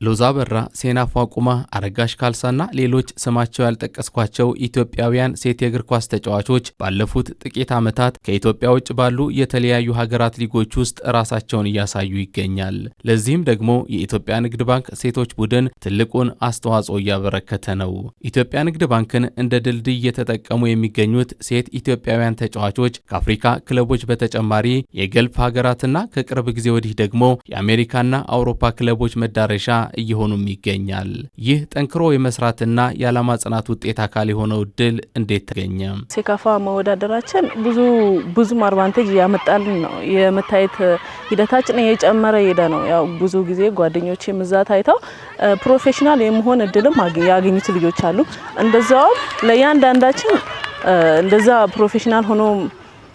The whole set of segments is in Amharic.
ሎዛ በራ፣ ሴናፋ ቁማ፣ አረጋሽ ካልሳና ሌሎች ስማቸው ያልጠቀስኳቸው ኢትዮጵያውያን ሴት የእግር ኳስ ተጫዋቾች ባለፉት ጥቂት ዓመታት ከኢትዮጵያ ውጭ ባሉ የተለያዩ ሀገራት ሊጎች ውስጥ ራሳቸውን እያሳዩ ይገኛል። ለዚህም ደግሞ የኢትዮጵያ ንግድ ባንክ ሴቶች ቡድን ትልቁን አስተዋጽኦ እያበረከተ ነው። ኢትዮጵያ ንግድ ባንክን እንደ ድልድይ እየተጠቀሙ የሚገኙት ሴት ኢትዮጵያውያን ተጫዋቾች ከአፍሪካ ክለቦች በተጨማሪ የገልፍ ሀገራትና ከቅርብ ጊዜ ወዲህ ደግሞ የአሜሪካና አውሮፓ ክለቦች መዳረሻ እየሆኑም ይገኛል። ይህ ጠንክሮ የመስራትና የዓላማ ጽናት ውጤት አካል የሆነው ድል እንዴት ተገኘ? ሴካፋ መወዳደራችን ብዙም አድቫንቴጅ ያመጣልን ነው። የመታየት ሂደታችን እየጨመረ ሄደ ነው። ያው ብዙ ጊዜ ጓደኞቼ ምዛ ታይተው ፕሮፌሽናል የመሆን እድልም ያገኙት ልጆች አሉ። እንደዛው ለያንዳንዳችን እንደዛ ፕሮፌሽናል ሆኖ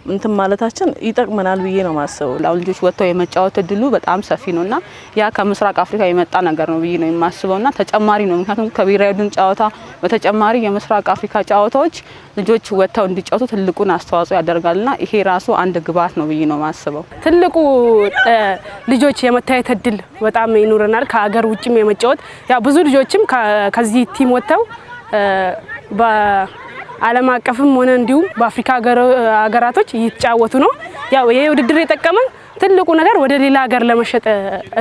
እንትን ማለታችን ይጠቅመናል ብዬ ነው ማስበው። ልጆች ወጥተው የመጫወት እድሉ በጣም ሰፊ ነውና ያ ከምስራቅ አፍሪካ የመጣ ነገር ነው ብዬ ነው የማስበውና ተጨማሪ ነው። ምክንያቱም ከብሔራዊ ቡድን ጨዋታ በተጨማሪ የምስራቅ አፍሪካ ጨዋታዎች ልጆች ወጥተው እንዲጫወቱ ትልቁን አስተዋጽኦ ያደርጋልና ይሄ ራሱ አንድ ግብዓት ነው ብዬ ነው ማስበው። ትልቁ ልጆች የመታየት እድል በጣም ይኖረናል። ከሀገር ውጭም የመጫወት ያ ብዙ ልጆችም ከዚህ ቲም ወጥተው ዓለም አቀፍም ሆነ እንዲሁም በአፍሪካ ሀገራቶች እየተጫወቱ ነው። ያው ይሄ ውድድር የጠቀመን ትልቁ ነገር ወደ ሌላ ሀገር ለመሸጥ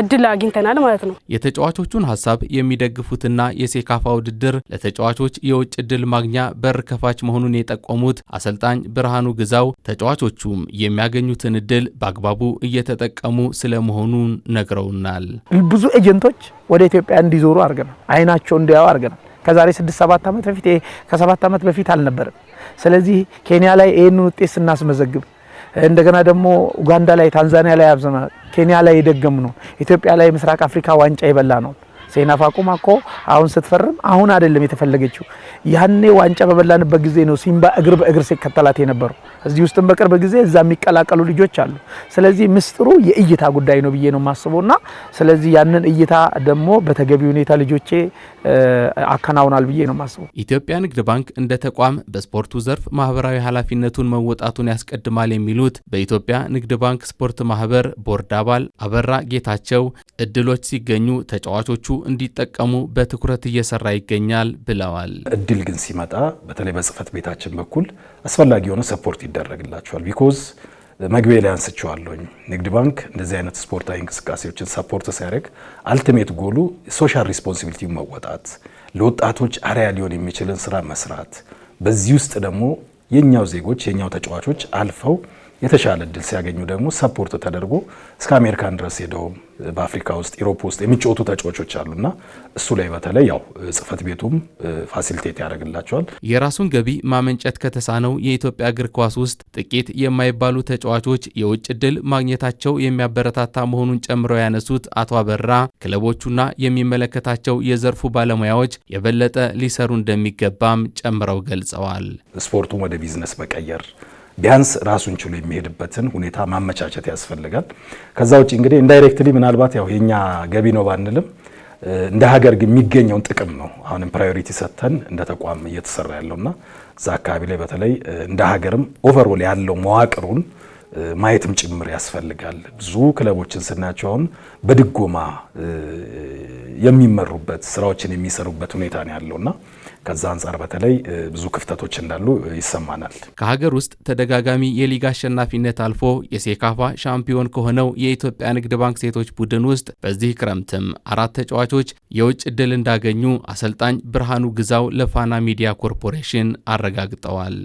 እድል አግኝተናል ማለት ነው። የተጫዋቾቹን ሀሳብ የሚደግፉትና የሴካፋ ውድድር ለተጫዋቾች የውጭ እድል ማግኛ በር ከፋች መሆኑን የጠቆሙት አሰልጣኝ ብርሃኑ ግዛው ተጫዋቾቹም የሚያገኙትን እድል በአግባቡ እየተጠቀሙ ስለመሆኑ ነግረውናል። ብዙ ኤጀንቶች ወደ ኢትዮጵያ እንዲዞሩ አድርገናል። አይናቸው እንዲያዩ አድርገናል። ከዛሬ 6-7 ዓመት በፊት ከ7 ዓመት በፊት አልነበረም። ስለዚህ ኬንያ ላይ ይሄን ውጤት ስናስመዘግብ እንደገና ደግሞ ኡጋንዳ ላይ ታንዛኒያ ላይ አብዘና ኬንያ ላይ የደገም ነው። ኢትዮጵያ ላይ ምስራቅ አፍሪካ ዋንጫ ይበላ ነው። ሴናፋ ቁማ እኮ አሁን ስትፈርም አሁን አይደለም የተፈለገችው። ያኔ ዋንጫ በበላንበት ጊዜ ነው ሲምባ እግር በእግር ሲከተላት የነበረው። እዚህ ውስጥም በቅርብ ጊዜ እዛ የሚቀላቀሉ ልጆች አሉ። ስለዚህ ምስጥሩ የእይታ ጉዳይ ነው ብዬ ነው ማስበውና ስለዚህ ያንን እይታ ደግሞ በተገቢ ሁኔታ ልጆቼ አከናውናል ብዬ ነው ማስበው። ኢትዮጵያ ንግድ ባንክ እንደ ተቋም በስፖርቱ ዘርፍ ማህበራዊ ኃላፊነቱን መወጣቱን ያስቀድማል የሚሉት በኢትዮጵያ ንግድ ባንክ ስፖርት ማህበር ቦርድ አባል አበራ ጌታቸው እድሎች ሲገኙ ተጫዋቾቹ እንዲጠቀሙ በትኩረት እየሰራ ይገኛል ብለዋል። እድል ግን ሲመጣ በተለይ በጽህፈት ቤታችን በኩል አስፈላጊ የሆነ ሰፖርት ይደረግላቸዋል። ቢኮዝ መግቢያ ላይ አንስቼዋለሁኝ ንግድ ባንክ እንደዚህ አይነት ስፖርታዊ እንቅስቃሴዎችን ሰፖርት ሲያደርግ አልቲሜት ጎሉ ሶሻል ሪስፖንሲቢሊቲ መወጣት፣ ለወጣቶች አርአያ ሊሆን የሚችልን ስራ መስራት፣ በዚህ ውስጥ ደግሞ የኛው ዜጎች የኛው ተጫዋቾች አልፈው የተሻለ እድል ሲያገኙ ደግሞ ሰፖርት ተደርጎ እስከ አሜሪካን ድረስ ሄደው በአፍሪካ ውስጥ ኢሮፕ ውስጥ የሚጫወቱ ተጫዋቾች አሉና እሱ ላይ በተለይ ያው ጽህፈት ቤቱም ፋሲሊቴት ያደርግላቸዋል። የራሱን ገቢ ማመንጨት ከተሳነው የኢትዮጵያ እግር ኳስ ውስጥ ጥቂት የማይባሉ ተጫዋቾች የውጭ እድል ማግኘታቸው የሚያበረታታ መሆኑን ጨምረው ያነሱት አቶ አበራ ክለቦቹና የሚመለከታቸው የዘርፉ ባለሙያዎች የበለጠ ሊሰሩ እንደሚገባም ጨምረው ገልጸዋል። ስፖርቱን ወደ ቢዝነስ መቀየር ቢያንስ ራሱን ችሎ የሚሄድበትን ሁኔታ ማመቻቸት ያስፈልጋል። ከዛ ውጪ እንግዲህ ኢንዳይሬክትሊ ምናልባት ያው የኛ ገቢ ነው ባንልም እንደ ሀገር ግን የሚገኘውን ጥቅም ነው አሁንም ፕራዮሪቲ ሰጥተን እንደ ተቋም እየተሰራ ያለውና እዛ አካባቢ ላይ በተለይ እንደ ሀገርም ኦቨርኦል ያለው መዋቅሩን ማየትም ጭምር ያስፈልጋል። ብዙ ክለቦችን ስናያቸው አሁን በድጎማ የሚመሩበት ስራዎችን የሚሰሩበት ሁኔታ ነው ያለውና ከዛ አንፃር በተለይ ብዙ ክፍተቶች እንዳሉ ይሰማናል። ከሀገር ውስጥ ተደጋጋሚ የሊግ አሸናፊነት አልፎ የሴካፋ ሻምፒዮን ከሆነው የኢትዮጵያ ንግድ ባንክ ሴቶች ቡድን ውስጥ በዚህ ክረምትም 4 ተጫዋቾች የውጭ እድል እንዳገኙ አሰልጣኝ ብርሃኑ ግዛው ለፋና ሚዲያ ኮርፖሬሽን አረጋግጠዋል።